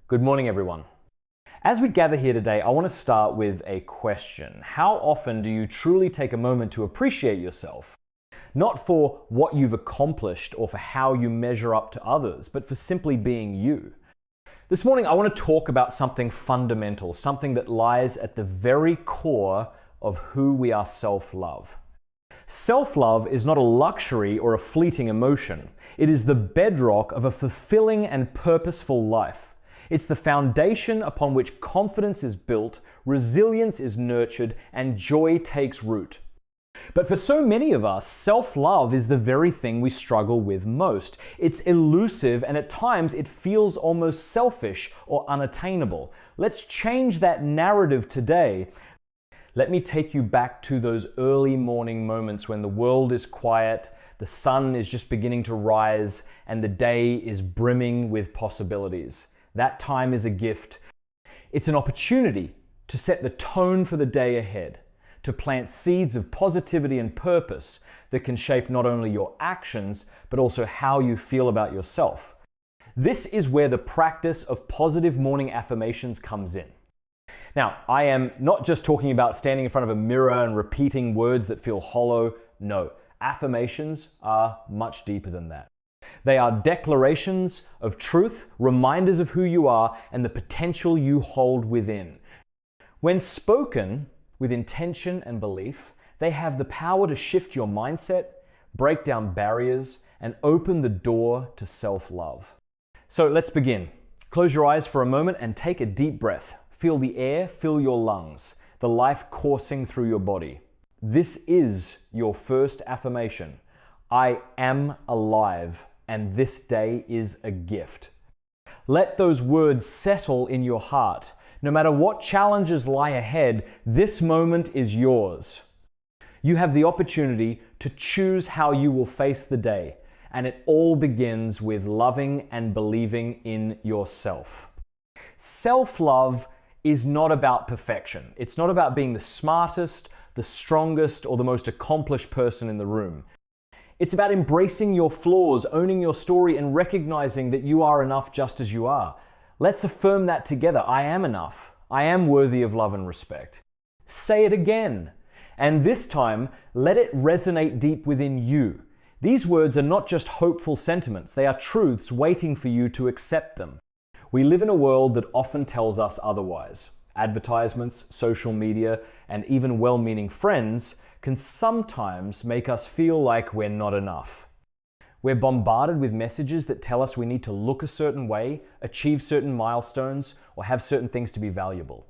Good morning, everyone. As we gather here today, I want to start with a question. How often do you truly take a moment to appreciate yourself? Not for what you've accomplished or for how you measure up to others, but for simply being you. This morning, I want to talk about something fundamental, something that lies at the very core of who we are self-love. Self-love is not a luxury or a fleeting emotion. It is the bedrock of a fulfilling and purposeful life. It's the foundation upon which confidence is built, resilience is nurtured, and joy takes root. But for so many of us, self-love is the very thing we struggle with most. It's elusive, and at times it feels almost selfish or unattainable. Let's change that narrative today. Let me take you back to those early morning moments when the world is quiet, the sun is just beginning to rise, and the day is brimming with possibilities. That time is a gift. It's an opportunity to set the tone for the day ahead, to plant seeds of positivity and purpose that can shape not only your actions, but also how you feel about yourself. This is where the practice of positive morning affirmations comes in. Now, I am not just talking about standing in front of a mirror and repeating words that feel hollow. No, affirmations are much deeper than that. They are declarations of truth, reminders of who you are, and the potential you hold within. When spoken with intention and belief, they have the power to shift your mindset, break down barriers, and open the door to self-love. So let's begin. Close your eyes for a moment and take a deep breath. Feel the air fill your lungs, the life coursing through your body. This is your first affirmation. I am alive, and this day is a gift. Let those words settle in your heart. No matter what challenges lie ahead, this moment is yours. You have the opportunity to choose how you will face the day, and it all begins with loving and believing in yourself. Self-love is not about perfection. It's not about being the smartest, the strongest, or the most accomplished person in the room. It's about embracing your flaws, owning your story, and recognizing that you are enough just as you are. Let's affirm that together. I am enough. I am worthy of love and respect. Say it again. And this time, let it resonate deep within you. These words are not just hopeful sentiments. They are truths waiting for you to accept them. We live in a world that often tells us otherwise. Advertisements, social media, and even well-meaning friends can sometimes make us feel like we're not enough. We're bombarded with messages that tell us we need to look a certain way, achieve certain milestones, or have certain things to be valuable.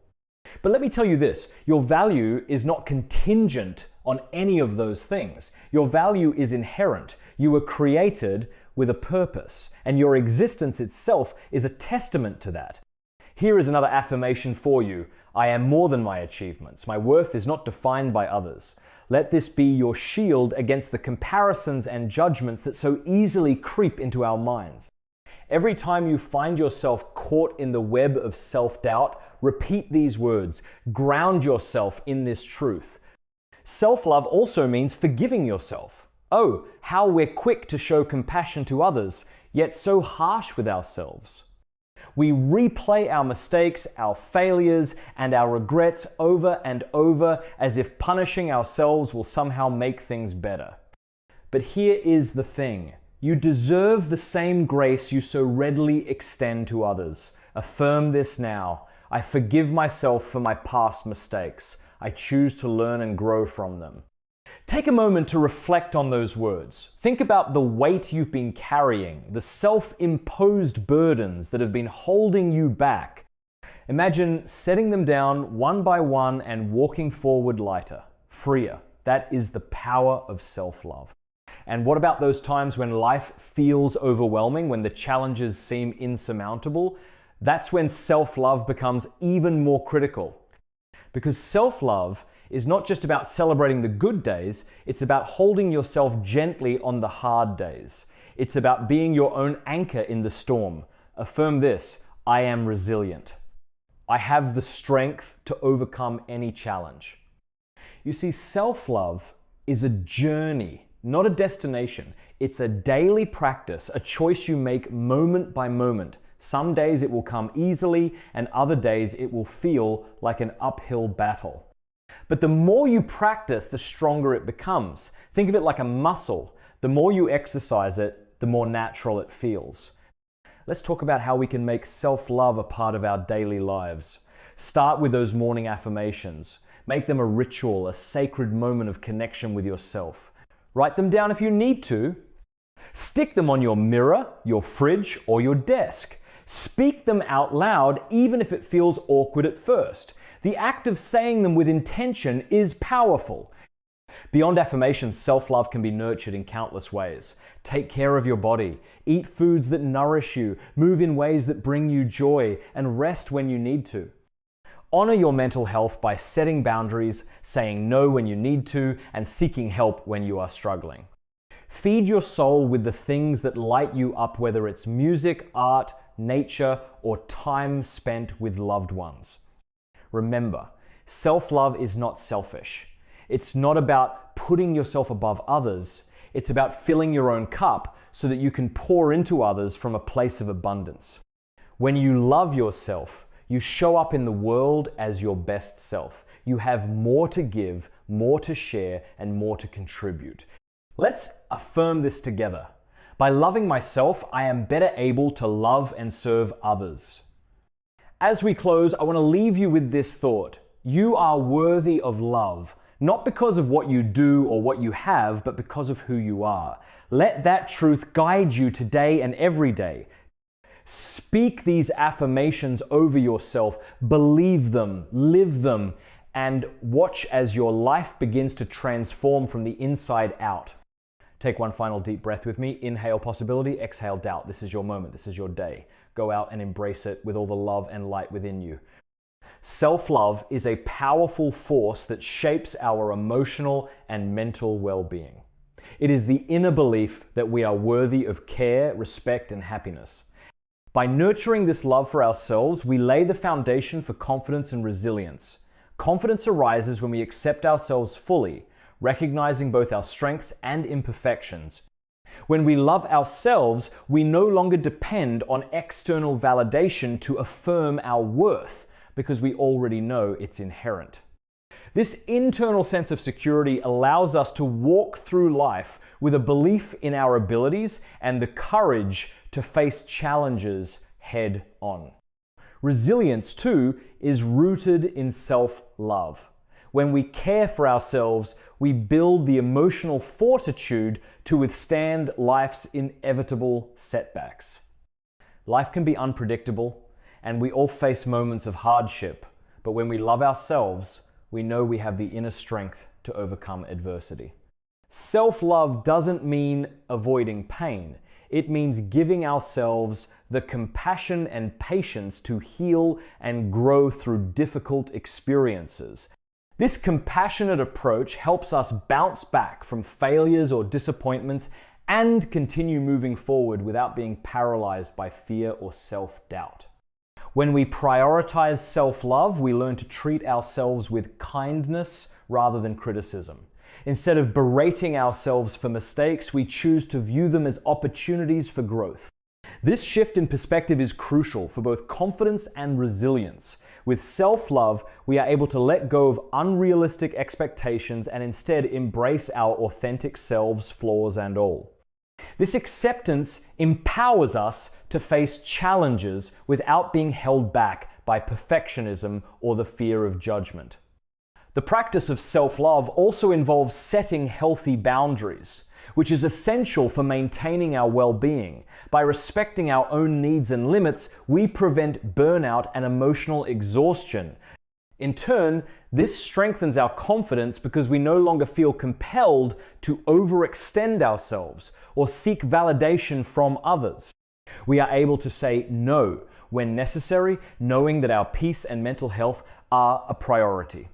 But let me tell you this, your value is not contingent on any of those things. Your value is inherent. You were created with a purpose, and your existence itself is a testament to that. Here is another affirmation for you. I am more than my achievements. My worth is not defined by others. Let this be your shield against the comparisons and judgments that so easily creep into our minds. Every time you find yourself caught in the web of self-doubt, repeat these words. Ground yourself in this truth. Self-love also means forgiving yourself. Oh, how we're quick to show compassion to others, yet so harsh with ourselves. We replay our mistakes, our failures, and our regrets over and over as if punishing ourselves will somehow make things better. But here is the thing. You deserve the same grace you so readily extend to others. Affirm this now. I forgive myself for my past mistakes. I choose to learn and grow from them. Take a moment to reflect on those words. Think about the weight you've been carrying, the self-imposed burdens that have been holding you back. Imagine setting them down one by one and walking forward lighter, freer. That is the power of self-love. And what about those times when life feels overwhelming, when the challenges seem insurmountable? That's when self-love becomes even more critical. Because self-love is not just about celebrating the good days, it's about holding yourself gently on the hard days. It's about being your own anchor in the storm. Affirm this, I am resilient. I have the strength to overcome any challenge. You see, self-love is a journey, not a destination. It's a daily practice, a choice you make moment by moment, Some days it will come easily, and other days it will feel like an uphill battle. But the more you practice, the stronger it becomes. Think of it like a muscle. The more you exercise it, the more natural it feels. Let's talk about how we can make self-love a part of our daily lives. Start with those morning affirmations. Make them a ritual, a sacred moment of connection with yourself. Write them down if you need to. Stick them on your mirror, your fridge, or your desk. Speak them out loud, even if it feels awkward at first. The act of saying them with intention is powerful. Beyond affirmations, self-love can be nurtured in countless ways. Take care of your body, eat foods that nourish you, move in ways that bring you joy, and rest when you need to. Honor your mental health by setting boundaries, saying no when you need to, and seeking help when you are struggling. Feed your soul with the things that light you up, whether it's music, art, nature, or time spent with loved ones. Remember, self-love is not selfish. It's not about putting yourself above others. It's about filling your own cup so that you can pour into others from a place of abundance. When you love yourself, you show up in the world as your best self. You have more to give, more to share, and more to contribute. Let's affirm this together. By loving myself, I am better able to love and serve others. As we close, I want to leave you with this thought. You are worthy of love, not because of what you do or what you have, but because of who you are. Let that truth guide you today and every day. Speak these affirmations over yourself, believe them, live them, and watch as your life begins to transform from the inside out. Take one final deep breath with me. Inhale possibility, exhale doubt. This is your moment. This is your day. Go out and embrace it with all the love and light within you. Self-love is a powerful force that shapes our emotional and mental well-being. It is the inner belief that we are worthy of care, respect, and happiness. By nurturing this love for ourselves, we lay the foundation for confidence and resilience. Confidence arises when we accept ourselves fully, recognizing both our strengths and imperfections. When we love ourselves, we no longer depend on external validation to affirm our worth, because we already know it's inherent. This internal sense of security allows us to walk through life with a belief in our abilities and the courage to face challenges head on. Resilience, too, is rooted in self-love. When we care for ourselves, we build the emotional fortitude to withstand life's inevitable setbacks. Life can be unpredictable, and we all face moments of hardship, but when we love ourselves, we know we have the inner strength to overcome adversity. Self-love doesn't mean avoiding pain. It means giving ourselves the compassion and patience to heal and grow through difficult experiences. This compassionate approach helps us bounce back from failures or disappointments and continue moving forward without being paralyzed by fear or self-doubt. When we prioritize self-love, we learn to treat ourselves with kindness rather than criticism. Instead of berating ourselves for mistakes, we choose to view them as opportunities for growth. This shift in perspective is crucial for both confidence and resilience. With self-love, we are able to let go of unrealistic expectations and instead embrace our authentic selves, flaws and all. This acceptance empowers us to face challenges without being held back by perfectionism or the fear of judgment. The practice of self-love also involves setting healthy boundaries, which is essential for maintaining our well-being. By respecting our own needs and limits, we prevent burnout and emotional exhaustion. In turn, this strengthens our confidence because we no longer feel compelled to overextend ourselves or seek validation from others. We are able to say no when necessary, knowing that our peace and mental health are a priority.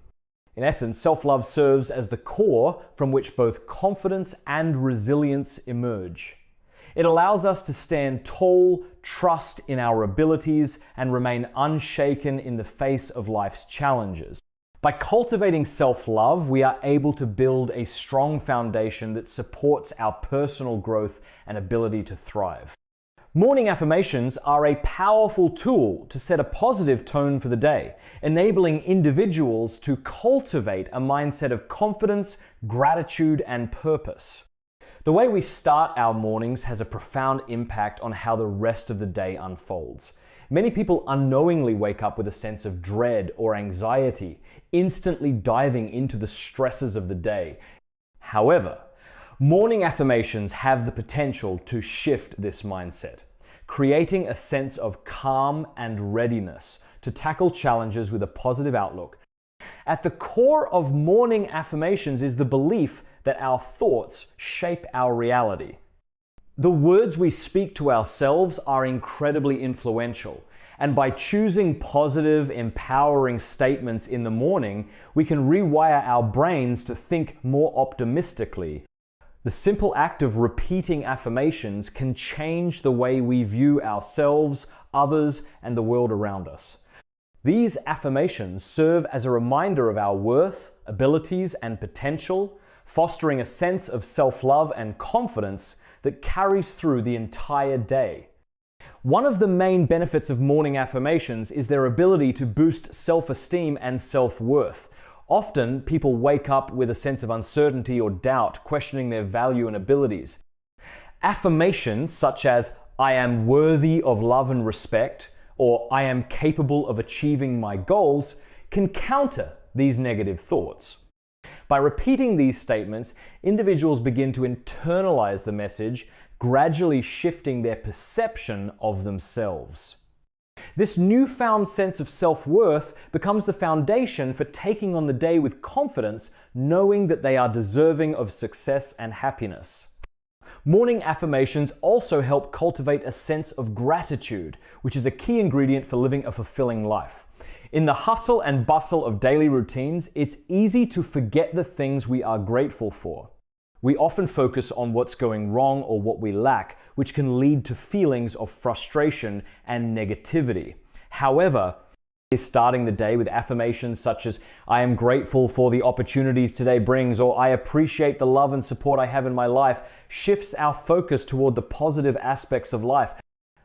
In essence, self-love serves as the core from which both confidence and resilience emerge. It allows us to stand tall, trust in our abilities, and remain unshaken in the face of life's challenges. By cultivating self-love, we are able to build a strong foundation that supports our personal growth and ability to thrive. Morning affirmations are a powerful tool to set a positive tone for the day, enabling individuals to cultivate a mindset of confidence, gratitude, and purpose. The way we start our mornings has a profound impact on how the rest of the day unfolds. Many people unknowingly wake up with a sense of dread or anxiety, instantly diving into the stresses of the day. However, morning affirmations have the potential to shift this mindset, creating a sense of calm and readiness to tackle challenges with a positive outlook. At the core of morning affirmations is the belief that our thoughts shape our reality. The words we speak to ourselves are incredibly influential, and by choosing positive, empowering statements in the morning, we can rewire our brains to think more optimistically. The simple act of repeating affirmations can change the way we view ourselves, others, and the world around us. These affirmations serve as a reminder of our worth, abilities, and potential, fostering a sense of self-love and confidence that carries through the entire day. One of the main benefits of morning affirmations is their ability to boost self-esteem and self-worth. Often, people wake up with a sense of uncertainty or doubt, questioning their value and abilities. Affirmations such as, "I am worthy of love and respect," or "I am capable of achieving my goals," can counter these negative thoughts. By repeating these statements, individuals begin to internalize the message, gradually shifting their perception of themselves. This newfound sense of self-worth becomes the foundation for taking on the day with confidence, knowing that they are deserving of success and happiness. Morning affirmations also help cultivate a sense of gratitude, which is a key ingredient for living a fulfilling life. In the hustle and bustle of daily routines, it's easy to forget the things we are grateful for. We often focus on what's going wrong or what we lack, which can lead to feelings of frustration and negativity. However, starting the day with affirmations such as, "I am grateful for the opportunities today brings," or "I appreciate the love and support I have in my life," shifts our focus toward the positive aspects of life.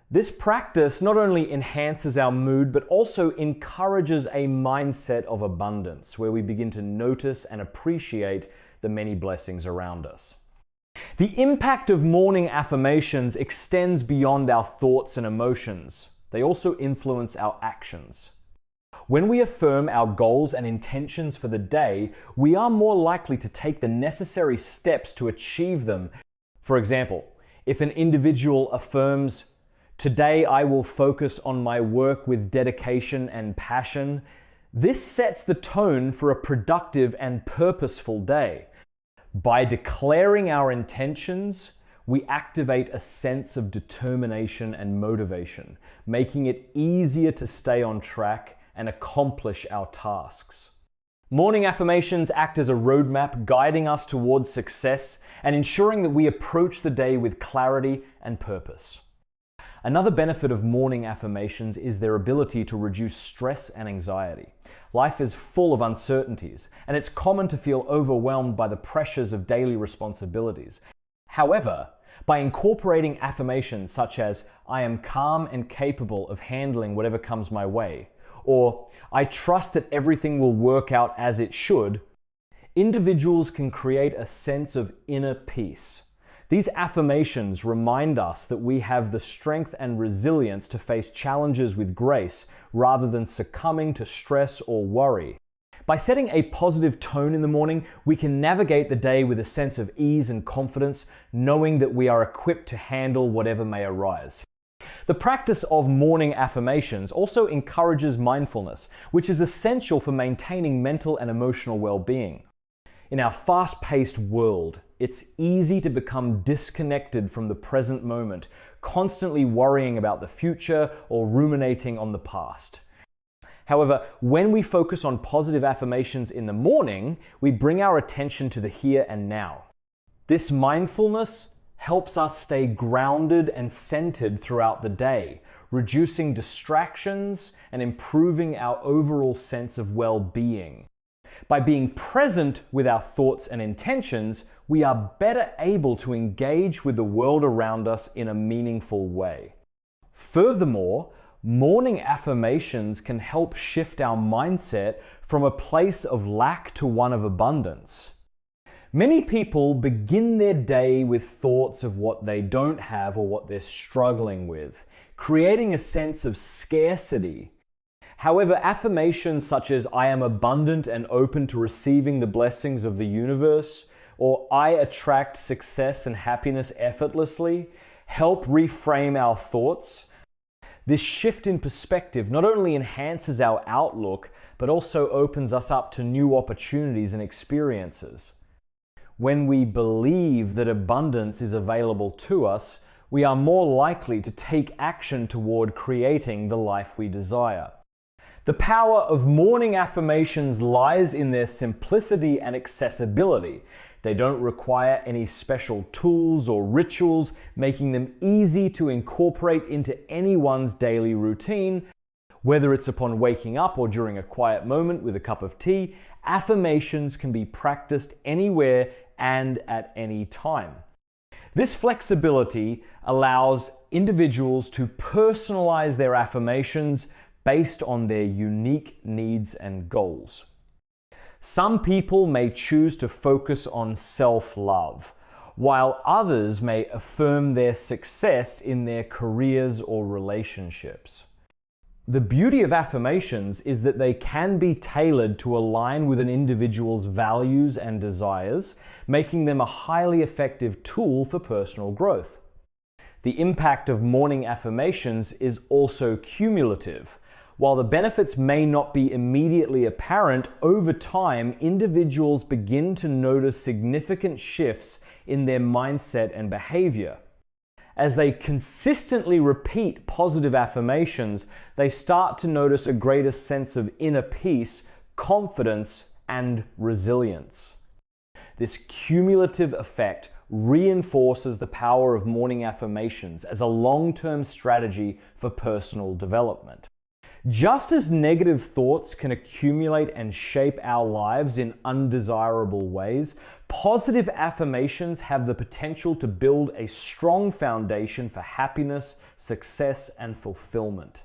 This practice not only enhances our mood, but also encourages a mindset of abundance, where we begin to notice and appreciate the many blessings around us. The impact of morning affirmations extends beyond our thoughts and emotions. They also influence our actions. When we affirm our goals and intentions for the day, we are more likely to take the necessary steps to achieve them. For example, if an individual affirms, "Today I will focus on my work with dedication and passion," this sets the tone for a productive and purposeful day. By declaring our intentions, we activate a sense of determination and motivation, making it easier to stay on track and accomplish our tasks. Morning affirmations act as a roadmap, guiding us towards success and ensuring that we approach the day with clarity and purpose. Another benefit of morning affirmations is their ability to reduce stress and anxiety. Life is full of uncertainties, and it's common to feel overwhelmed by the pressures of daily responsibilities. However, by incorporating affirmations such as, "I am calm and capable of handling whatever comes my way," or "I trust that everything will work out as it should," individuals can create a sense of inner peace. These affirmations remind us that we have the strength and resilience to face challenges with grace rather than succumbing to stress or worry. By setting a positive tone in the morning, we can navigate the day with a sense of ease and confidence, knowing that we are equipped to handle whatever may arise. The practice of morning affirmations also encourages mindfulness, which is essential for maintaining mental and emotional well-being. In our fast-paced world, it's easy to become disconnected from the present moment, constantly worrying about the future or ruminating on the past. However, when we focus on positive affirmations in the morning, we bring our attention to the here and now. This mindfulness helps us stay grounded and centered throughout the day, reducing distractions and improving our overall sense of well-being. By being present with our thoughts and intentions, we are better able to engage with the world around us in a meaningful way. Furthermore, morning affirmations can help shift our mindset from a place of lack to one of abundance. Many people begin their day with thoughts of what they don't have or what they're struggling with, creating a sense of scarcity. However, affirmations such as "I am abundant and open to receiving the blessings of the universe," or "I attract success and happiness effortlessly," help reframe our thoughts. This shift in perspective not only enhances our outlook, but also opens us up to new opportunities and experiences. When we believe that abundance is available to us, we are more likely to take action toward creating the life we desire. The power of morning affirmations lies in their simplicity and accessibility. They don't require any special tools or rituals, making them easy to incorporate into anyone's daily routine. Whether it's upon waking up or during a quiet moment with a cup of tea, affirmations can be practiced anywhere and at any time. This flexibility allows individuals to personalize their affirmations based on their unique needs and goals. Some people may choose to focus on self-love, while others may affirm their success in their careers or relationships. The beauty of affirmations is that they can be tailored to align with an individual's values and desires, making them a highly effective tool for personal growth. The impact of morning affirmations is also cumulative. While the benefits may not be immediately apparent, over time, individuals begin to notice significant shifts in their mindset and behavior. As they consistently repeat positive affirmations, they start to notice a greater sense of inner peace, confidence, and resilience. This cumulative effect reinforces the power of morning affirmations as a long-term strategy for personal development. Just as negative thoughts can accumulate and shape our lives in undesirable ways, positive affirmations have the potential to build a strong foundation for happiness, success, and fulfillment.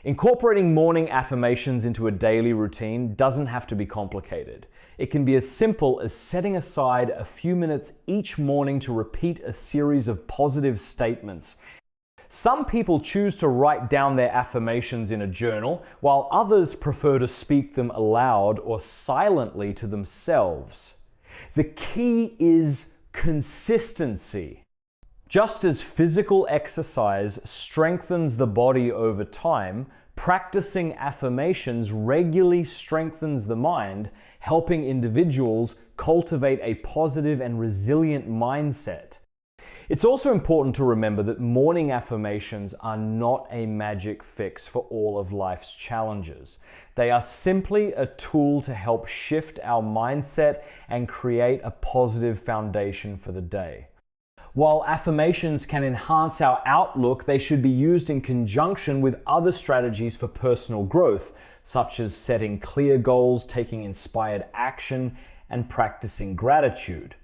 Incorporating morning affirmations into a daily routine doesn't have to be complicated. It can be as simple as setting aside a few minutes each morning to repeat a series of positive statements. Some people choose to write down their affirmations in a journal, while others prefer to speak them aloud or silently to themselves. The key is consistency. Just as physical exercise strengthens the body over time, practicing affirmations regularly strengthens the mind, helping individuals cultivate a positive and resilient mindset. It's also important to remember that morning affirmations are not a magic fix for all of life's challenges. They are simply a tool to help shift our mindset and create a positive foundation for the day. While affirmations can enhance our outlook, they should be used in conjunction with other strategies for personal growth, such as setting clear goals, taking inspired action, and practicing gratitude.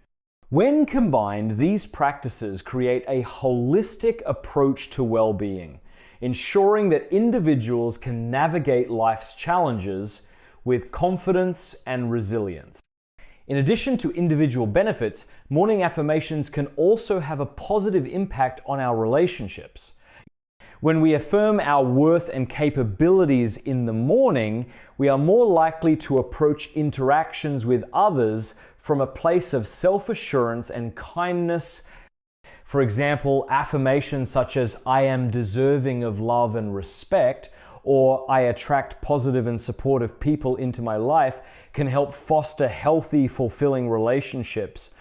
When combined, these practices create a holistic approach to well-being, ensuring that individuals can navigate life's challenges with confidence and resilience. In addition to individual benefits, morning affirmations can also have a positive impact on our relationships. When we affirm our worth and capabilities in the morning, we are more likely to approach interactions with others from a place of self-assurance and kindness. For example, affirmations such as "I am deserving of love and respect," or "I attract positive and supportive people into my life," can help foster healthy, fulfilling relationships.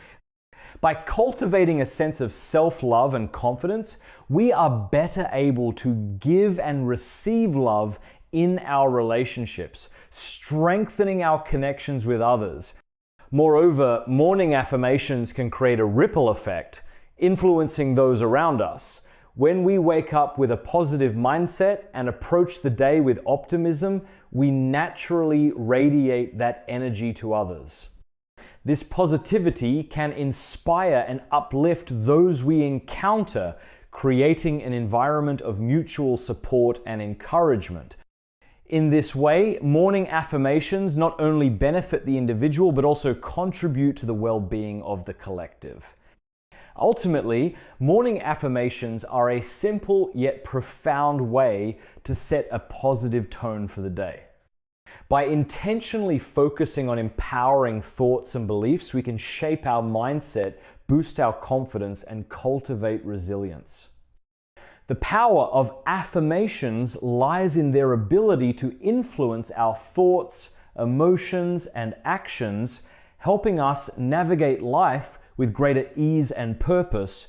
By cultivating a sense of self-love and confidence, we are better able to give and receive love in our relationships, strengthening our connections with others. Moreover, morning affirmations can create a ripple effect, influencing those around us. When we wake up with a positive mindset and approach the day with optimism, we naturally radiate that energy to others. This positivity can inspire and uplift those we encounter, creating an environment of mutual support and encouragement. In this way, morning affirmations not only benefit the individual, but also contribute to the well-being of the collective. Ultimately, morning affirmations are a simple yet profound way to set a positive tone for the day. By intentionally focusing on empowering thoughts and beliefs, we can shape our mindset, boost our confidence, and cultivate resilience. The power of affirmations lies in their ability to influence our thoughts, emotions, and actions, helping us navigate life with greater ease and purpose.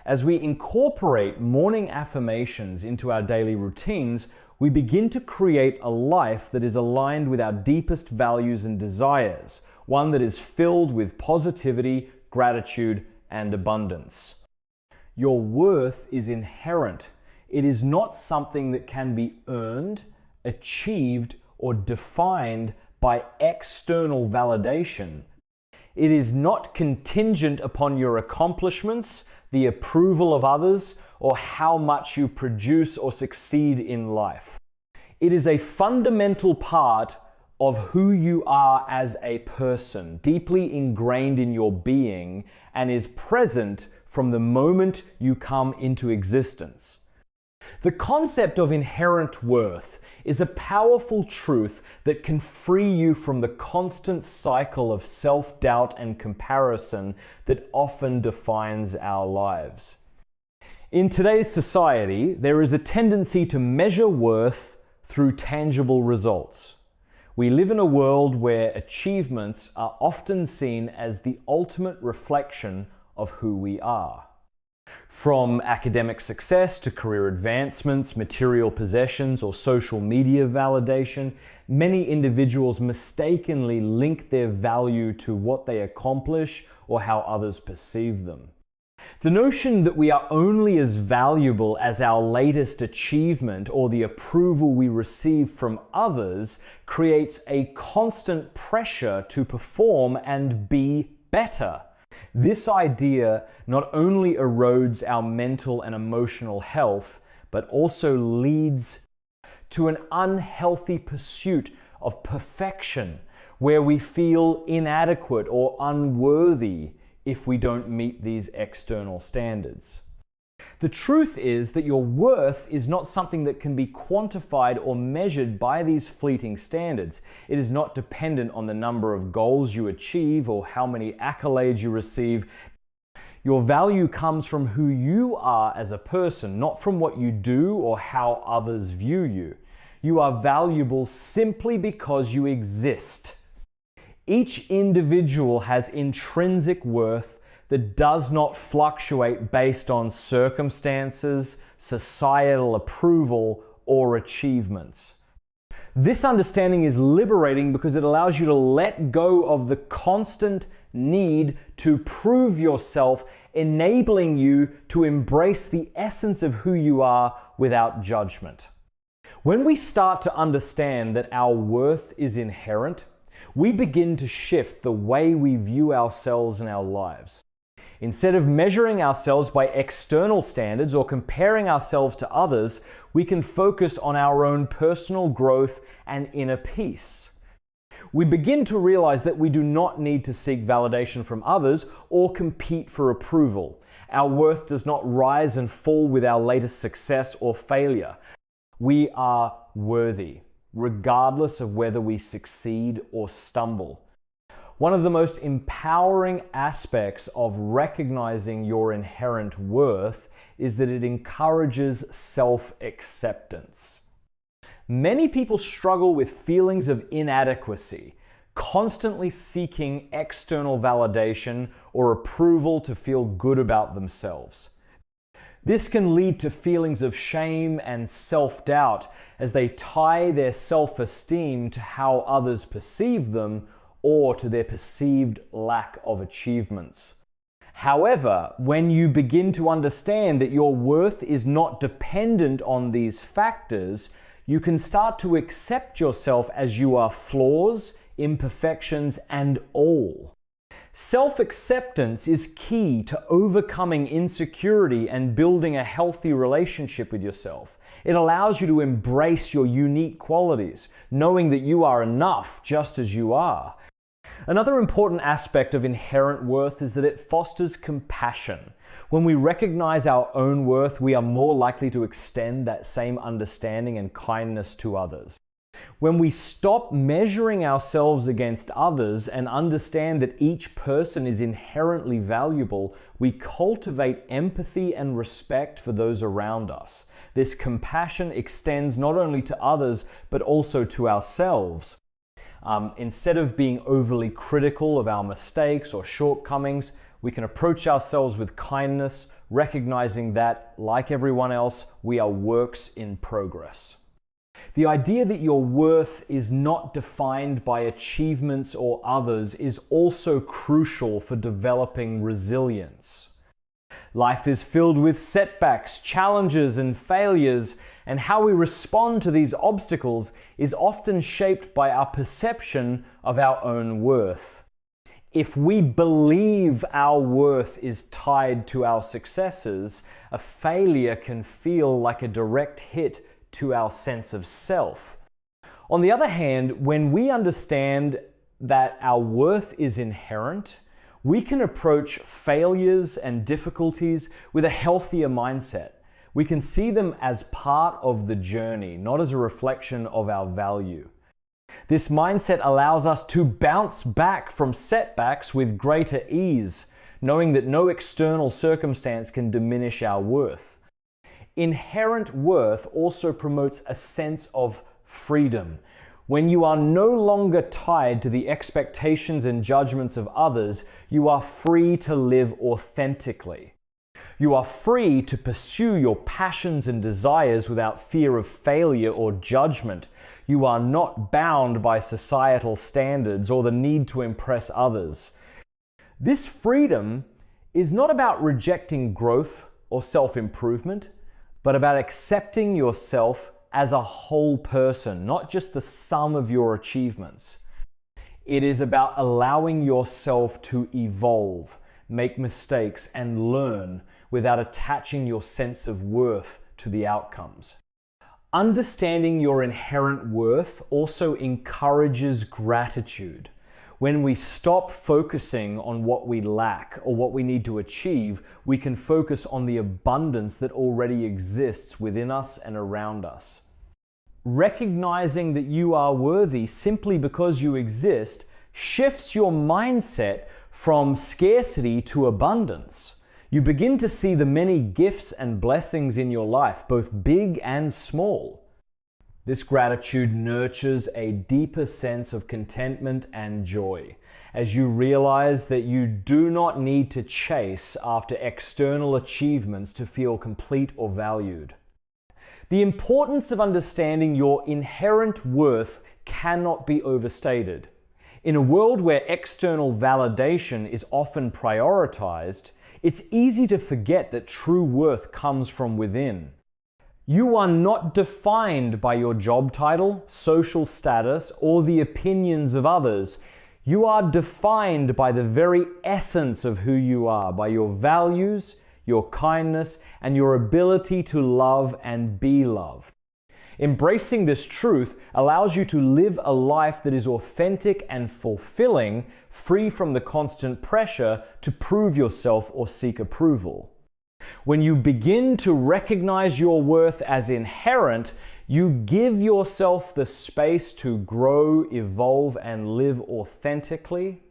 As we incorporate morning affirmations into our daily routines, we begin to create a life that is aligned with our deepest values and desires, one that is filled with positivity, gratitude, and abundance. Your worth is inherent. It is not something that can be earned, achieved, or defined by external validation. It is not contingent upon your accomplishments, the approval of others, or how much you produce or succeed in life. It is a fundamental part of who you are as a person, deeply ingrained in your being, and is present from the moment you come into existence. The concept of inherent worth is a powerful truth that can free you from the constant cycle of self-doubt and comparison that often defines our lives. In today's society, there is a tendency to measure worth through tangible results. We live in a world where achievements are often seen as the ultimate reflection of who we are. From academic success to career advancements, material possessions, or social media validation, many individuals mistakenly link their value to what they accomplish or how others perceive them. The notion that we are only as valuable as our latest achievement or the approval we receive from others creates a constant pressure to perform and be better. This idea not only erodes our mental and emotional health, but also leads to an unhealthy pursuit of perfection, where we feel inadequate or unworthy if we don't meet these external standards. The truth is that your worth is not something that can be quantified or measured by these fleeting standards. It is not dependent on the number of goals you achieve or how many accolades you receive. Your value comes from who you are as a person, not from what you do or how others view you. You are valuable simply because you exist. Each individual has intrinsic worth that does not fluctuate based on circumstances, societal approval, or achievements. This understanding is liberating because it allows you to let go of the constant need to prove yourself, enabling you to embrace the essence of who you are without judgment. When we start to understand that our worth is inherent, we begin to shift the way we view ourselves and our lives. Instead of measuring ourselves by external standards or comparing ourselves to others, we can focus on our own personal growth and inner peace. We begin to realize that we do not need to seek validation from others or compete for approval. Our worth does not rise and fall with our latest success or failure. We are worthy, regardless of whether we succeed or stumble. One of the most empowering aspects of recognizing your inherent worth is that it encourages self-acceptance. Many people struggle with feelings of inadequacy, constantly seeking external validation or approval to feel good about themselves. This can lead to feelings of shame and self-doubt as they tie their self-esteem to how others perceive them or to their perceived lack of achievements. However, when you begin to understand that your worth is not dependent on these factors, you can start to accept yourself as you are, flaws, imperfections, and all. Self-acceptance is key to overcoming insecurity and building a healthy relationship with yourself. It allows you to embrace your unique qualities, knowing that you are enough just as you are. Another important aspect of inherent worth is that it fosters compassion. When we recognize our own worth, we are more likely to extend that same understanding and kindness to others. When we stop measuring ourselves against others and understand that each person is inherently valuable, we cultivate empathy and respect for those around us. This compassion extends not only to others, but also to ourselves. Instead of being overly critical of our mistakes or shortcomings, we can approach ourselves with kindness, recognizing that, like everyone else, we are works in progress. The idea that your worth is not defined by achievements or others is also crucial for developing resilience. Life is filled with setbacks, challenges, and failures, and how we respond to these obstacles is often shaped by our perception of our own worth. If we believe our worth is tied to our successes, a failure can feel like a direct hit to our sense of self. On the other hand, when we understand that our worth is inherent, we can approach failures and difficulties with a healthier mindset. We can see them as part of the journey, not as a reflection of our value. This mindset allows us to bounce back from setbacks with greater ease, knowing that no external circumstance can diminish our worth. Inherent worth also promotes a sense of freedom. When you are no longer tied to the expectations and judgments of others, you are free to live authentically. You are free to pursue your passions and desires without fear of failure or judgment. You are not bound by societal standards or the need to impress others. This freedom is not about rejecting growth or self-improvement, but about accepting yourself as a whole person, not just the sum of your achievements. It is about allowing yourself to evolve, make mistakes, and learn without attaching your sense of worth to the outcomes. Understanding your inherent worth also encourages gratitude. When we stop focusing on what we lack or what we need to achieve, we can focus on the abundance that already exists within us and around us. Recognizing that you are worthy simply because you exist shifts your mindset from scarcity to abundance. You begin to see the many gifts and blessings in your life, both big and small. This gratitude nurtures a deeper sense of contentment and joy, as you realize that you do not need to chase after external achievements to feel complete or valued. The importance of understanding your inherent worth cannot be overstated. In a world where external validation is often prioritized, it's easy to forget that true worth comes from within. You are not defined by your job title, social status, or the opinions of others. You are defined by the very essence of who you are, by your values, your kindness, and your ability to love and be loved. Embracing this truth allows you to live a life that is authentic and fulfilling, free from the constant pressure to prove yourself or seek approval. When you begin to recognize your worth as inherent, you give yourself the space to grow, evolve, and live authentically.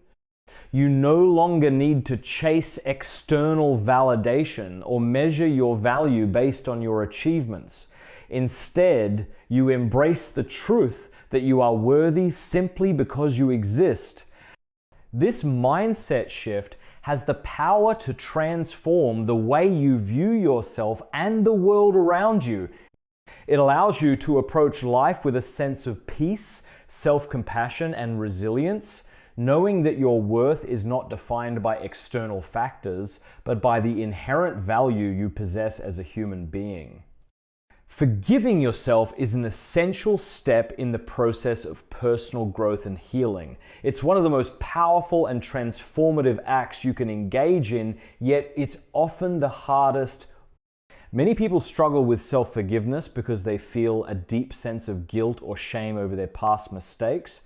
You no longer need to chase external validation or measure your value based on your achievements. Instead, you embrace the truth that you are worthy simply because you exist. This mindset shift has the power to transform the way you view yourself and the world around you. It allows you to approach life with a sense of peace, self-compassion, and resilience, knowing that your worth is not defined by external factors, but by the inherent value you possess as a human being. Forgiving yourself is an essential step in the process of personal growth and healing. It's one of the most powerful and transformative acts you can engage in, yet it's often the hardest. Many people struggle with self-forgiveness because they feel a deep sense of guilt or shame over their past mistakes.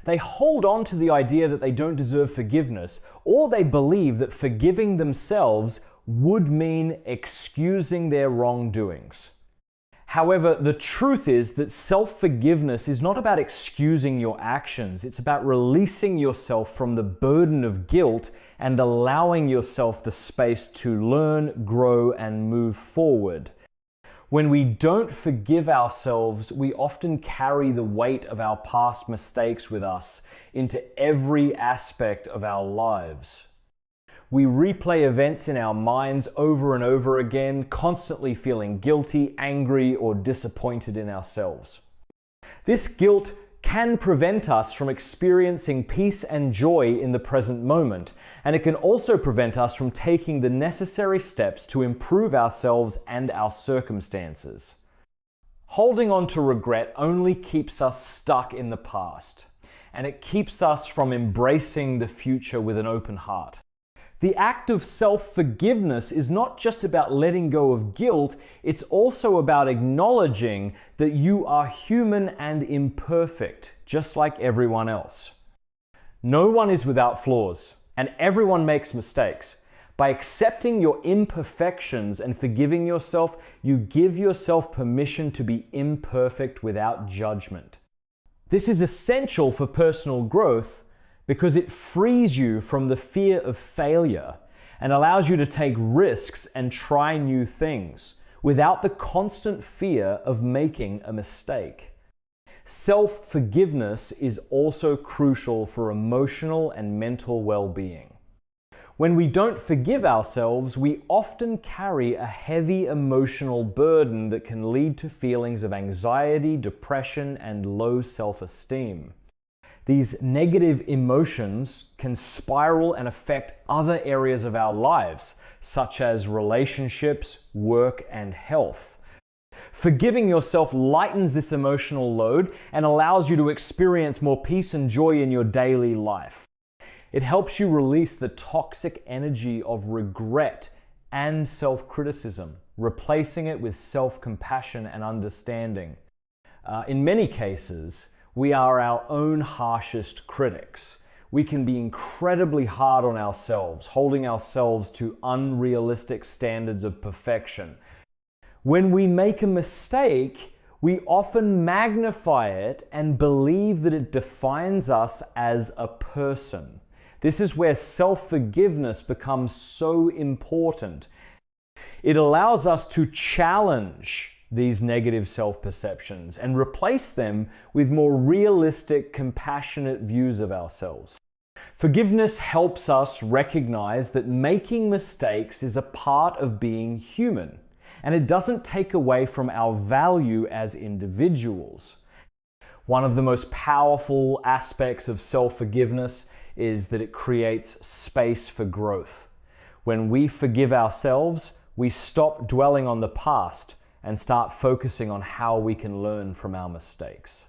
They hold on to the idea that they don't deserve forgiveness, or they believe that forgiving themselves would mean excusing their wrongdoings. However, the truth is that self-forgiveness is not about excusing your actions. It's about releasing yourself from the burden of guilt and allowing yourself the space to learn, grow, and move forward. When we don't forgive ourselves, we often carry the weight of our past mistakes with us into every aspect of our lives. We replay events in our minds over and over again, constantly feeling guilty, angry, or disappointed in ourselves. This guilt can prevent us from experiencing peace and joy in the present moment, and it can also prevent us from taking the necessary steps to improve ourselves and our circumstances. Holding on to regret only keeps us stuck in the past, and it keeps us from embracing the future with an open heart. The act of self-forgiveness is not just about letting go of guilt, it's also about acknowledging that you are human and imperfect, just like everyone else. No one is without flaws, and everyone makes mistakes. By accepting your imperfections and forgiving yourself, you give yourself permission to be imperfect without judgment. This is essential for personal growth, because it frees you from the fear of failure and allows you to take risks and try new things without the constant fear of making a mistake. Self-forgiveness is also crucial for emotional and mental well-being. When we don't forgive ourselves, we often carry a heavy emotional burden that can lead to feelings of anxiety, depression, and low self-esteem. These negative emotions can spiral and affect other areas of our lives, such as relationships, work, and health. Forgiving yourself lightens this emotional load and allows you to experience more peace and joy in your daily life. It helps you release the toxic energy of regret and self-criticism, replacing it with self-compassion and understanding. In many cases, we are our own harshest critics. We can be incredibly hard on ourselves, holding ourselves to unrealistic standards of perfection. When we make a mistake, we often magnify it and believe that it defines us as a person. This is where self-forgiveness becomes so important. It allows us to challenge these negative self-perceptions and replace them with more realistic, compassionate views of ourselves. Forgiveness helps us recognize that making mistakes is a part of being human, and it doesn't take away from our value as individuals. One of the most powerful aspects of self-forgiveness is that it creates space for growth. When we forgive ourselves, we stop dwelling on the past and start focusing on how we can learn from our mistakes.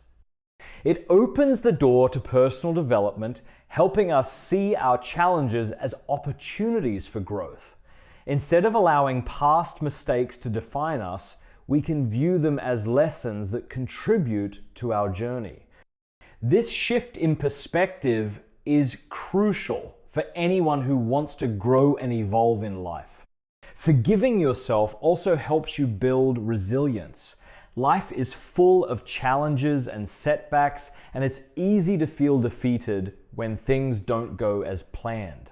It opens the door to personal development, helping us see our challenges as opportunities for growth. Instead of allowing past mistakes to define us, we can view them as lessons that contribute to our journey. This shift in perspective is crucial for anyone who wants to grow and evolve in life. Forgiving yourself also helps you build resilience. Life is full of challenges and setbacks, and it's easy to feel defeated when things don't go as planned.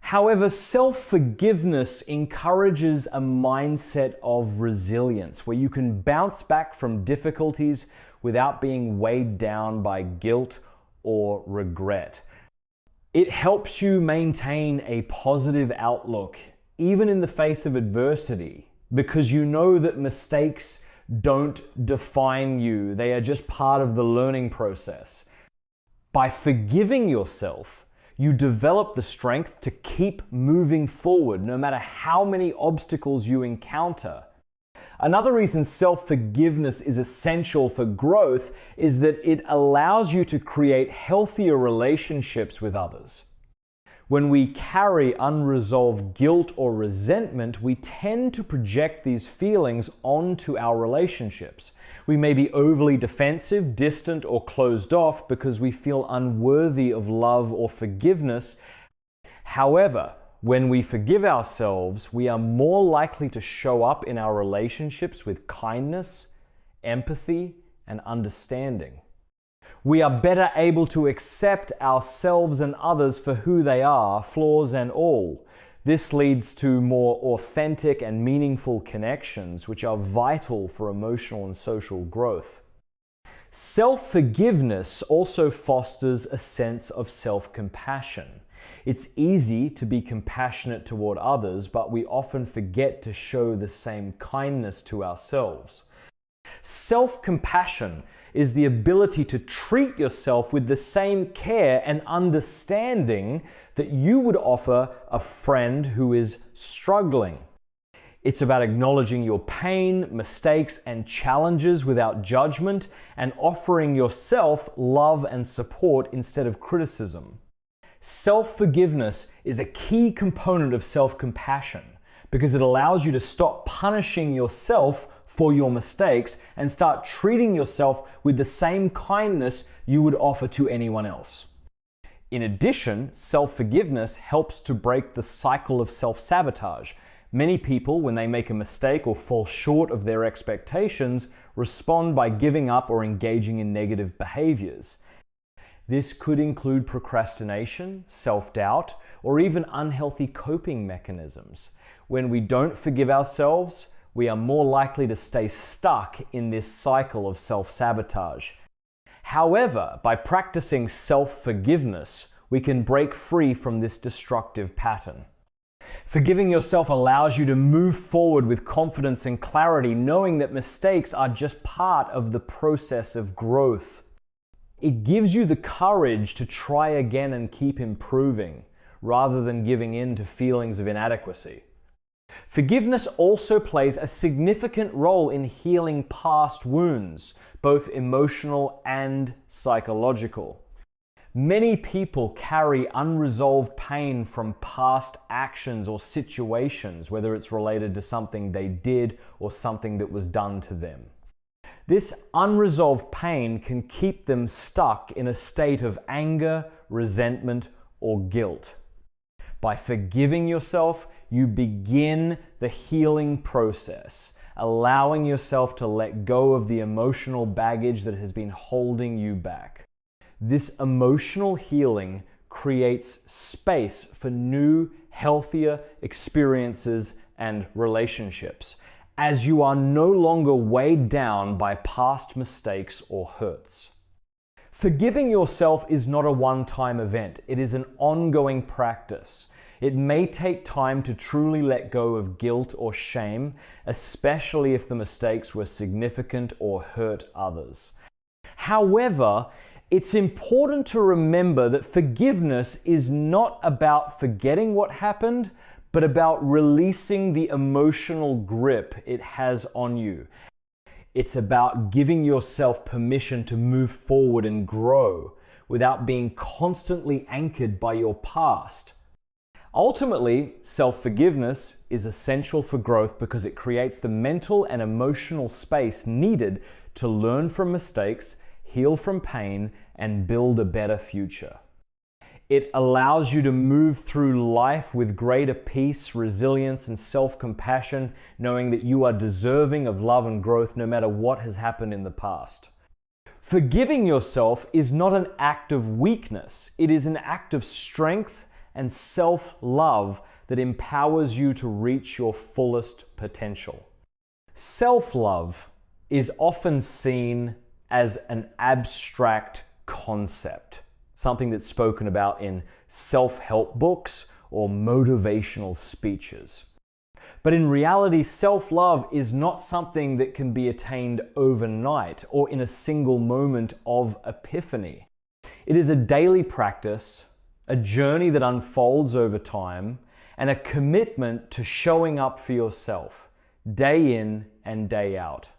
However, self-forgiveness encourages a mindset of resilience where you can bounce back from difficulties without being weighed down by guilt or regret. It helps you maintain a positive outlook even in the face of adversity, because you know that mistakes don't define you. They are just part of the learning process. By forgiving yourself, you develop the strength to keep moving forward no matter how many obstacles you encounter. Another reason self-forgiveness is essential for growth is that it allows you to create healthier relationships with others. When we carry unresolved guilt or resentment, we tend to project these feelings onto our relationships. We may be overly defensive, distant, or closed off because we feel unworthy of love or forgiveness. However, when we forgive ourselves, we are more likely to show up in our relationships with kindness, empathy, and understanding. We are better able to accept ourselves and others for who they are, flaws and all. This leads to more authentic and meaningful connections, which are vital for emotional and social growth. Self-forgiveness also fosters a sense of self-compassion. It's easy to be compassionate toward others, but we often forget to show the same kindness to ourselves. Self-compassion is the ability to treat yourself with the same care and understanding that you would offer a friend who is struggling. It's about acknowledging your pain, mistakes, and challenges without judgment and offering yourself love and support instead of criticism. Self-forgiveness is a key component of self-compassion because it allows you to stop punishing yourself for your mistakes and start treating yourself with the same kindness you would offer to anyone else. In addition, self-forgiveness helps to break the cycle of self-sabotage. Many people, when they make a mistake or fall short of their expectations, respond by giving up or engaging in negative behaviors. This could include procrastination, self-doubt, or even unhealthy coping mechanisms. When we don't forgive ourselves, we are more likely to stay stuck in this cycle of self-sabotage. However, by practicing self-forgiveness, we can break free from this destructive pattern. Forgiving yourself allows you to move forward with confidence and clarity, knowing that mistakes are just part of the process of growth. It gives you the courage to try again and keep improving, rather than giving in to feelings of inadequacy. Forgiveness also plays a significant role in healing past wounds, both emotional and psychological. Many people carry unresolved pain from past actions or situations, whether it's related to something they did or something that was done to them. This unresolved pain can keep them stuck in a state of anger, resentment, or guilt. By forgiving yourself, you begin the healing process, allowing yourself to let go of the emotional baggage that has been holding you back. This emotional healing creates space for new, healthier experiences and relationships, as you are no longer weighed down by past mistakes or hurts. Forgiving yourself is not a one-time event. It is an ongoing practice. It may take time to truly let go of guilt or shame, especially if the mistakes were significant or hurt others. However, it's important to remember that forgiveness is not about forgetting what happened, but about releasing the emotional grip it has on you. It's about giving yourself permission to move forward and grow without being constantly anchored by your past. Ultimately, self-forgiveness is essential for growth because it creates the mental and emotional space needed to learn from mistakes, heal from pain, and build a better future. It allows you to move through life with greater peace, resilience, and self-compassion, knowing that you are deserving of love and growth no matter what has happened in the past. Forgiving yourself is not an act of weakness. It is an act of strength and self-love that empowers you to reach your fullest potential. Self-love is often seen as an abstract concept, something that's spoken about in self-help books or motivational speeches. But in reality, self-love is not something that can be attained overnight or in a single moment of epiphany. It is a daily practice, a journey that unfolds over time, and a commitment to showing up for yourself, day in and day out.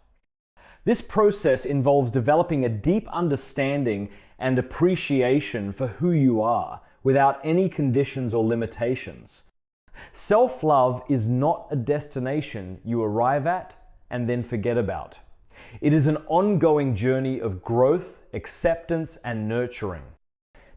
This process involves developing a deep understanding and appreciation for who you are without any conditions or limitations. Self-love is not a destination you arrive at and then forget about. It is an ongoing journey of growth, acceptance, and nurturing.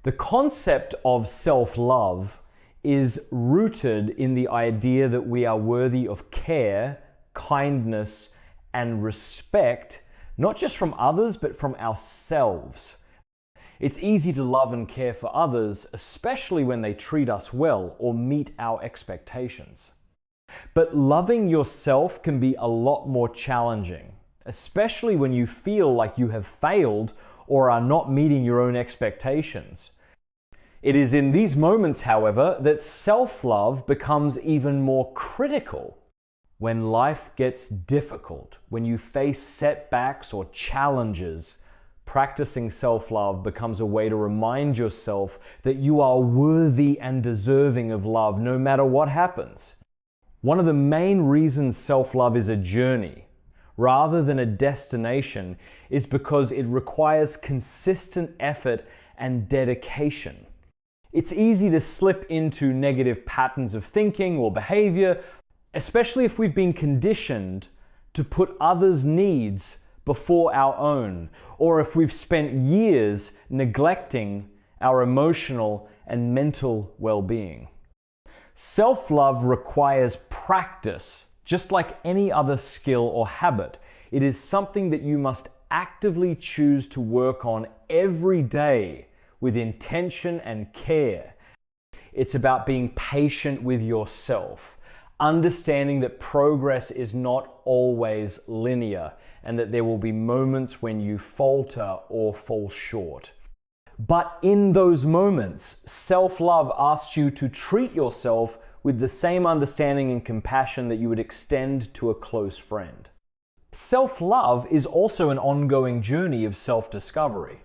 The concept of self-love is rooted in the idea that we are worthy of care, kindness, and respect, not just from others, but from ourselves. It's easy to love and care for others, especially when they treat us well or meet our expectations. But loving yourself can be a lot more challenging, especially when you feel like you have failed or are not meeting your own expectations. It is in these moments, however, that self-love becomes even more critical. When life gets difficult, when you face setbacks or challenges, practicing self-love becomes a way to remind yourself that you are worthy and deserving of love no matter what happens. One of the main reasons self-love is a journey rather than a destination is because it requires consistent effort and dedication. It's easy to slip into negative patterns of thinking or behavior, especially if we've been conditioned to put others' needs before our own, or if we've spent years neglecting our emotional and mental well-being. Self-love requires practice, just like any other skill or habit. It is something that you must actively choose to work on every day with intention and care. It's about being patient with yourself, understanding that progress is not always linear and that there will be moments when you falter or fall short. But in those moments, self-love asks you to treat yourself with the same understanding and compassion that you would extend to a close friend. Self-love is also an ongoing journey of self-discovery.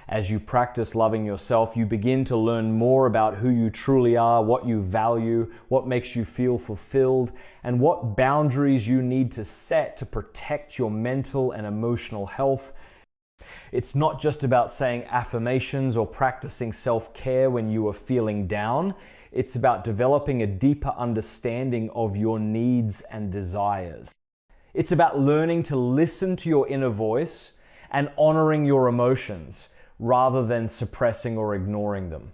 As you practice loving yourself, you begin to learn more about who you truly are, what you value, what makes you feel fulfilled, and what boundaries you need to set to protect your mental and emotional health. It's not just about saying affirmations or practicing self-care when you are feeling down. It's about developing a deeper understanding of your needs and desires. It's about learning to listen to your inner voice and honoring your emotions, rather than suppressing or ignoring them.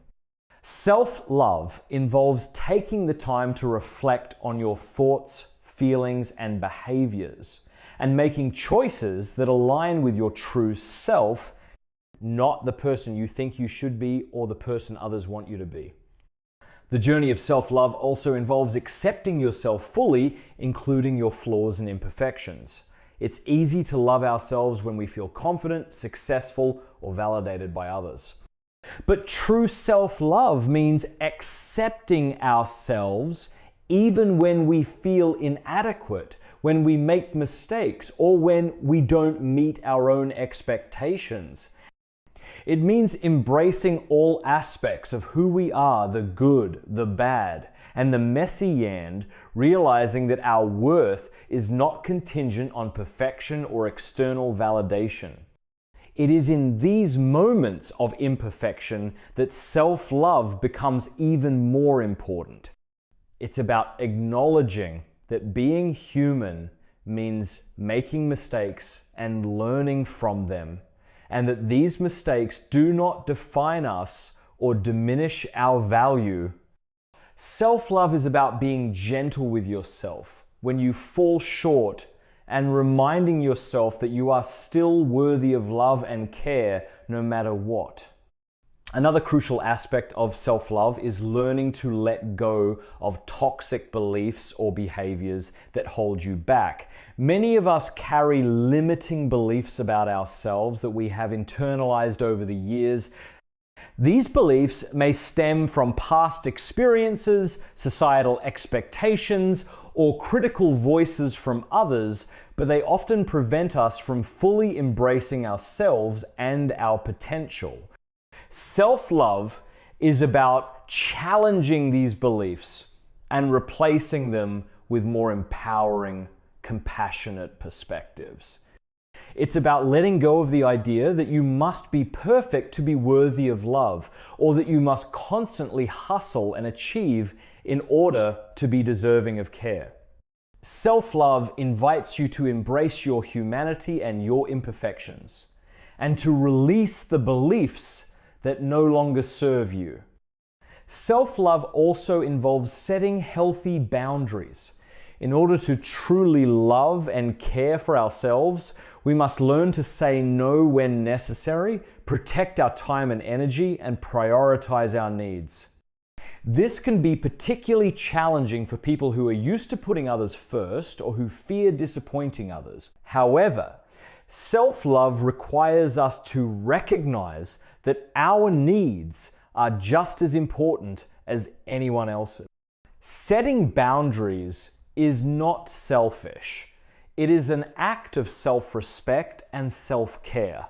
Self-love involves taking the time to reflect on your thoughts, feelings, and behaviors, and making choices that align with your true self, not the person you think you should be or the person others want you to be. The journey of self-love also involves accepting yourself fully, including your flaws and imperfections. It's easy to love ourselves when we feel confident, successful, or validated by others. But true self-love means accepting ourselves even when we feel inadequate, when we make mistakes, or when we don't meet our own expectations. It means embracing all aspects of who we are, the good, the bad, and the messy and realizing that our worth is not contingent on perfection or external validation. It is in these moments of imperfection that self-love becomes even more important. It's about acknowledging that being human means making mistakes and learning from them, and that these mistakes do not define us or diminish our value. Self-love is about being gentle with yourself when you fall short and reminding yourself that you are still worthy of love and care no matter what. Another crucial aspect of self-love is learning to let go of toxic beliefs or behaviors that hold you back. Many of us carry limiting beliefs about ourselves that we have internalized over the years. These beliefs may stem from past experiences, societal expectations, or critical voices from others, but they often prevent us from fully embracing ourselves and our potential. Self-love is about challenging these beliefs and replacing them with more empowering, compassionate perspectives. It's about letting go of the idea that you must be perfect to be worthy of love, or that you must constantly hustle and achieve in order to be deserving of care. Self-love invites you to embrace your humanity and your imperfections, and to release the beliefs that no longer serve you. Self-love also involves setting healthy boundaries. In order to truly love and care for ourselves, we must learn to say no when necessary, protect our time and energy, and prioritize our needs. This can be particularly challenging for people who are used to putting others first or who fear disappointing others. However, self-love requires us to recognize that our needs are just as important as anyone else's. Setting boundaries is not selfish. It is an act of self-respect and self-care.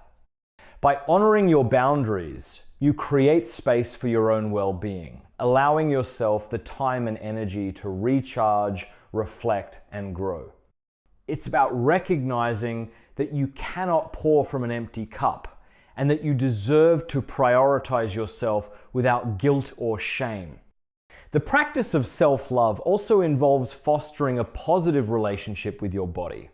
By honoring your boundaries, you create space for your own well-being, allowing yourself the time and energy to recharge, reflect, and grow. It's about recognizing that you cannot pour from an empty cup, and that you deserve to prioritize yourself without guilt or shame. The practice of self-love also involves fostering a positive relationship with your body.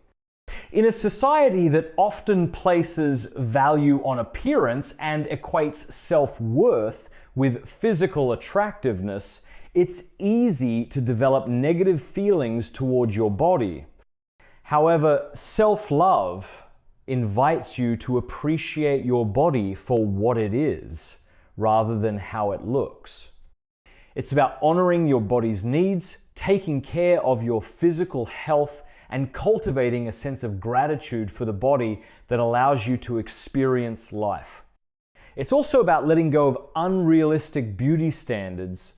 In a society that often places value on appearance and equates self-worth with physical attractiveness, it's easy to develop negative feelings toward your body. However, self-love invites you to appreciate your body for what it is, rather than how it looks. It's about honoring your body's needs, taking care of your physical health, and cultivating a sense of gratitude for the body that allows you to experience life. It's also about letting go of unrealistic beauty standards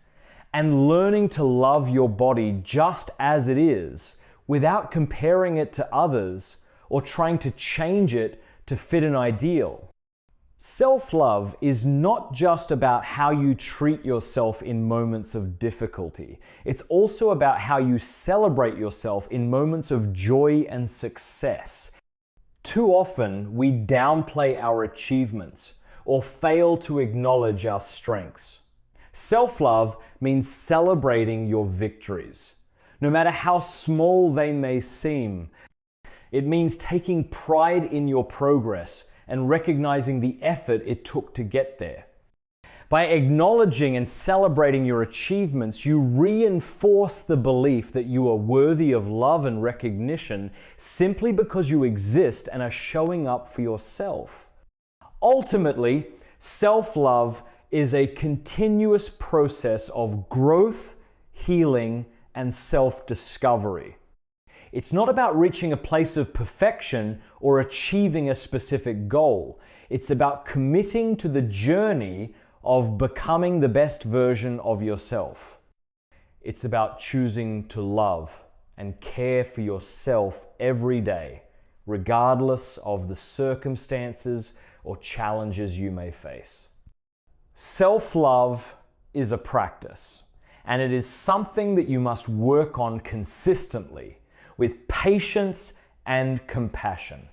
and learning to love your body just as it is, without comparing it to others or trying to change it to fit an ideal. Self-love is not just about how you treat yourself in moments of difficulty. It's also about how you celebrate yourself in moments of joy and success. Too often, we downplay our achievements or fail to acknowledge our strengths. Self-love means celebrating your victories, no matter how small they may seem. It means taking pride in your progress and recognizing the effort it took to get there. By acknowledging and celebrating your achievements, you reinforce the belief that you are worthy of love and recognition simply because you exist and are showing up for yourself. Ultimately, self-love is a continuous process of growth, healing, and self-discovery. It's not about reaching a place of perfection or achieving a specific goal. It's about committing to the journey of becoming the best version of yourself. It's about choosing to love and care for yourself every day, regardless of the circumstances or challenges you may face. Self-love is a practice, and it is something that you must work on consistently, with patience and compassion.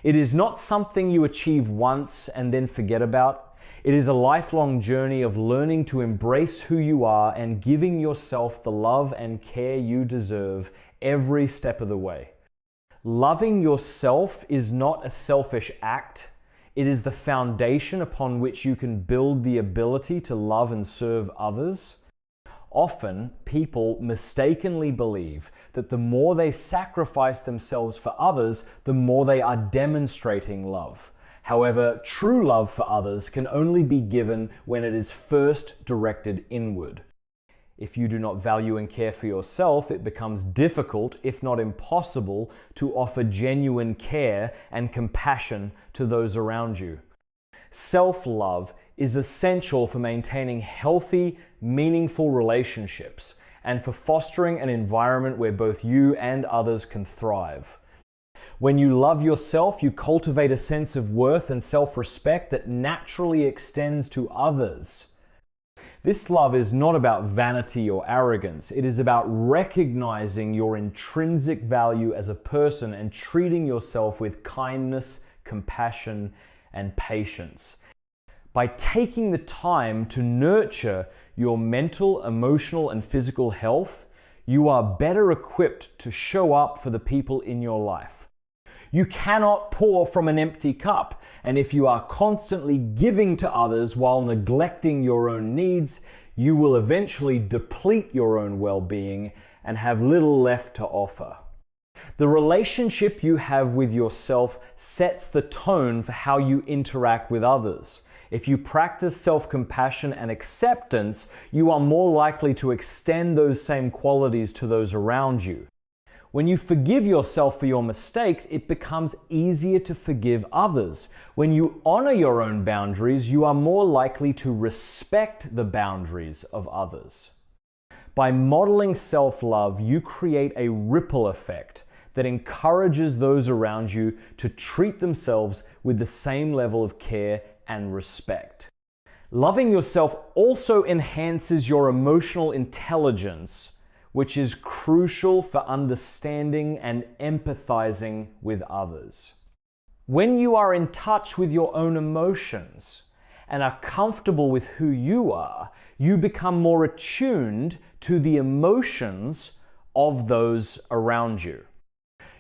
It is not something you achieve once and then forget about. It is a lifelong journey of learning to embrace who you are and giving yourself the love and care you deserve every step of the way. Loving yourself is not a selfish act. It is the foundation upon which you can build the ability to love and serve others. Often, people mistakenly believe that the more they sacrifice themselves for others, the more they are demonstrating love. However, true love for others can only be given when it is first directed inward. If you do not value and care for yourself, it becomes difficult, if not impossible, to offer genuine care and compassion to those around you. Self-love is essential for maintaining healthy, meaningful relationships and for fostering an environment where both you and others can thrive. When you love yourself, you cultivate a sense of worth and self-respect that naturally extends to others. This love is not about vanity or arrogance. It is about recognizing your intrinsic value as a person and treating yourself with kindness, compassion, and patience. By taking the time to nurture your mental, emotional, and physical health, you are better equipped to show up for the people in your life. You cannot pour from an empty cup, and if you are constantly giving to others while neglecting your own needs, you will eventually deplete your own well-being and have little left to offer. The relationship you have with yourself sets the tone for how you interact with others. If you practice self-compassion and acceptance, you are more likely to extend those same qualities to those around you. When you forgive yourself for your mistakes, it becomes easier to forgive others. When you honor your own boundaries, you are more likely to respect the boundaries of others. By modeling self-love, you create a ripple effect that encourages those around you to treat themselves with the same level of care and respect. Loving yourself also enhances your emotional intelligence, which is crucial for understanding and empathizing with others. When you are in touch with your own emotions and are comfortable with who you are, you become more attuned to the emotions of those around you.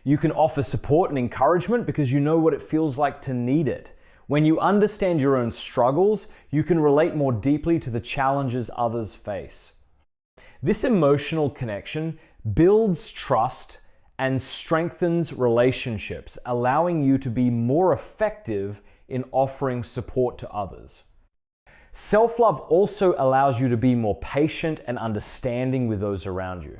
You can offer support and encouragement because you know what it feels like to need it. When you understand your own struggles, you can relate more deeply to the challenges others face. This emotional connection builds trust and strengthens relationships, allowing you to be more effective in offering support to others. Self-love also allows you to be more patient and understanding with those around you.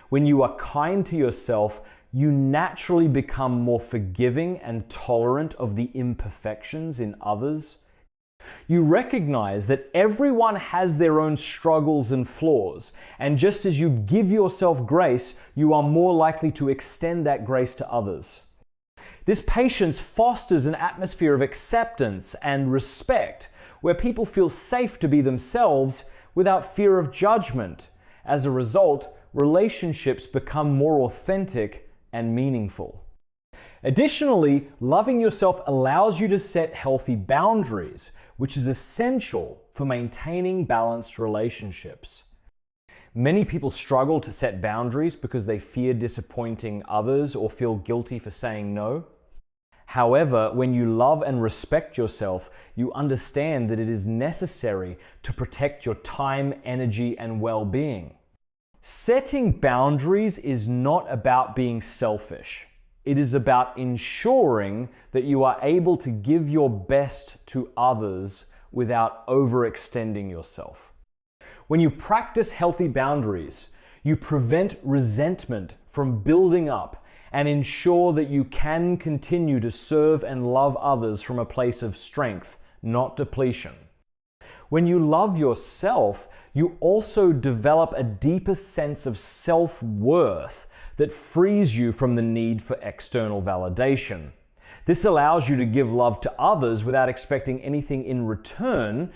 When you are kind to yourself, you naturally become more forgiving and tolerant of the imperfections in others. You recognize that everyone has their own struggles and flaws, and just as you give yourself grace, you are more likely to extend that grace to others. This patience fosters an atmosphere of acceptance and respect, where people feel safe to be themselves without fear of judgment. As a result, relationships become more authentic and meaningful. Additionally, loving yourself allows you to set healthy boundaries, which is essential for maintaining balanced relationships. Many people struggle to set boundaries because they fear disappointing others or feel guilty for saying no. However, when you love and respect yourself, you understand that it is necessary to protect your time, energy, and well-being. Setting boundaries is not about being selfish. It is about ensuring that you are able to give your best to others without overextending yourself. When you practice healthy boundaries, you prevent resentment from building up and ensure that you can continue to serve and love others from a place of strength, not depletion. When you love yourself, you also develop a deeper sense of self-worth that frees you from the need for external validation. This allows you to give love to others without expecting anything in return.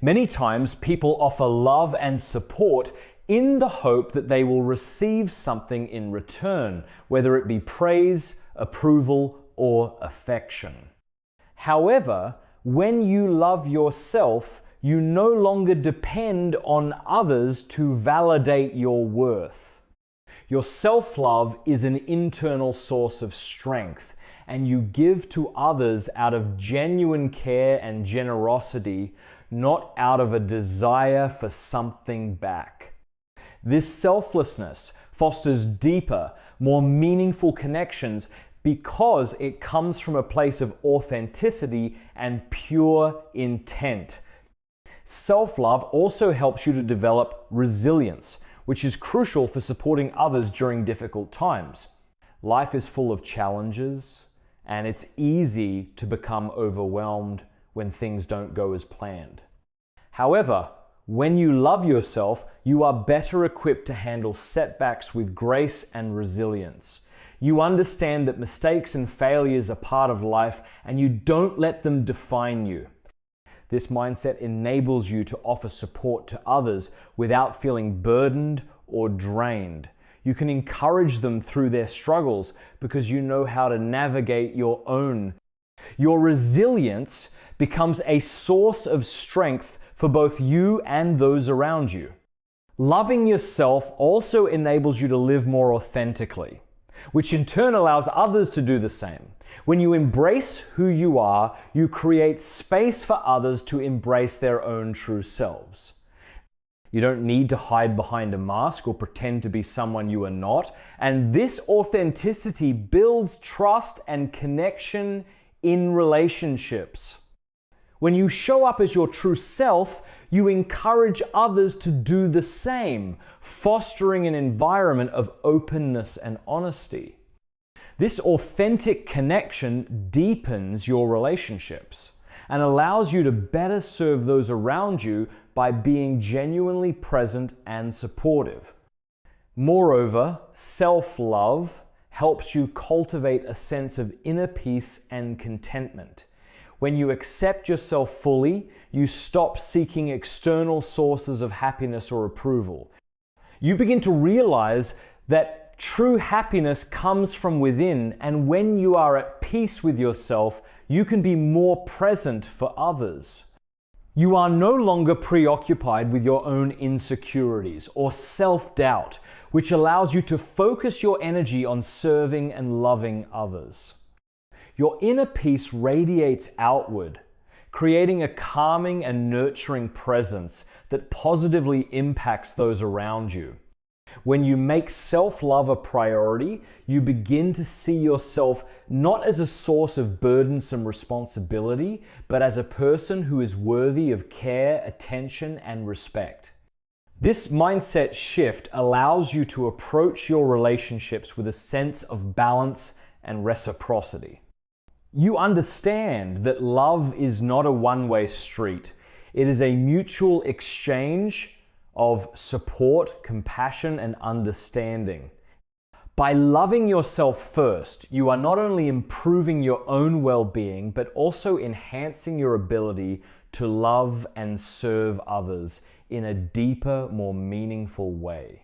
Many times, people offer love and support in the hope that they will receive something in return, whether it be praise, approval, or affection. However, when you love yourself, you no longer depend on others to validate your worth. Your self-love is an internal source of strength, and you give to others out of genuine care and generosity, not out of a desire for something back. This selflessness fosters deeper, more meaningful connections because it comes from a place of authenticity and pure intent. Self-love also helps you to develop resilience, which is crucial for supporting others during difficult times. Life is full of challenges, and it's easy to become overwhelmed when things don't go as planned. However, when you love yourself, you are better equipped to handle setbacks with grace and resilience. You understand that mistakes and failures are part of life, and you don't let them define you. This mindset enables you to offer support to others without feeling burdened or drained. You can encourage them through their struggles because you know how to navigate your own. Your resilience becomes a source of strength for both you and those around you. Loving yourself also enables you to live more authentically, which in turn allows others to do the same. When you embrace who you are, you create space for others to embrace their own true selves. You don't need to hide behind a mask or pretend to be someone you are not, and this authenticity builds trust and connection in relationships. When you show up as your true self, you encourage others to do the same, fostering an environment of openness and honesty. This authentic connection deepens your relationships and allows you to better serve those around you by being genuinely present and supportive. Moreover, self-love helps you cultivate a sense of inner peace and contentment. When you accept yourself fully, you stop seeking external sources of happiness or approval. You begin to realize that true happiness comes from within, and when you are at peace with yourself, you can be more present for others. You are no longer preoccupied with your own insecurities or self-doubt, which allows you to focus your energy on serving and loving others. Your inner peace radiates outward, creating a calming and nurturing presence that positively impacts those around you. When you make self-love a priority, you begin to see yourself not as a source of burdensome responsibility, but as a person who is worthy of care, attention, and respect. This mindset shift allows you to approach your relationships with a sense of balance and reciprocity. You understand that love is not a one-way street. It is a mutual exchange of support, compassion, and understanding. By loving yourself first, you are not only improving your own well-being, but also enhancing your ability to love and serve others in a deeper, more meaningful way.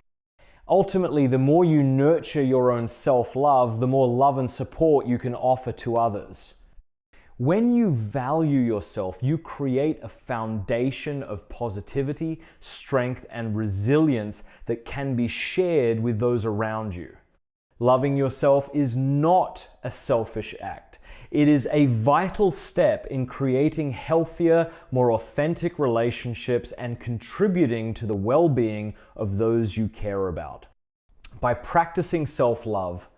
Ultimately, the more you nurture your own self-love, the more love and support you can offer to others. When you value yourself, you create a foundation of positivity, strength, and resilience that can be shared with those around you. Loving yourself is not a selfish act. It is a vital step in creating healthier, more authentic relationships and contributing to the well-being of those you care about. By practicing self-love,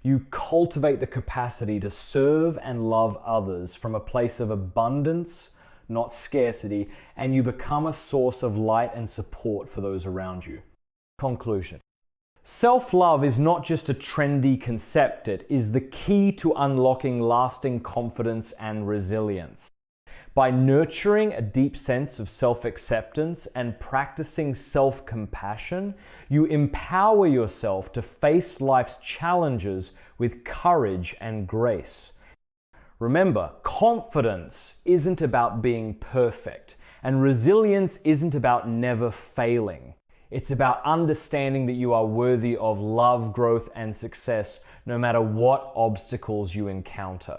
you cultivate the capacity to serve and love others from a place of abundance, not scarcity, and you become a source of light and support for those around you. Conclusion. Self-love is not just a trendy concept, it is the key to unlocking lasting confidence and resilience. By nurturing a deep sense of self-acceptance and practicing self-compassion, you empower yourself to face life's challenges with courage and grace. Remember, confidence isn't about being perfect, and resilience isn't about never failing. It's about understanding that you are worthy of love, growth, and success no matter what obstacles you encounter.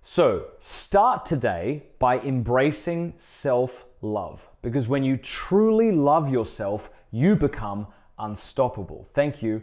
So, start today by embracing self-love, because when you truly love yourself, you become unstoppable. Thank you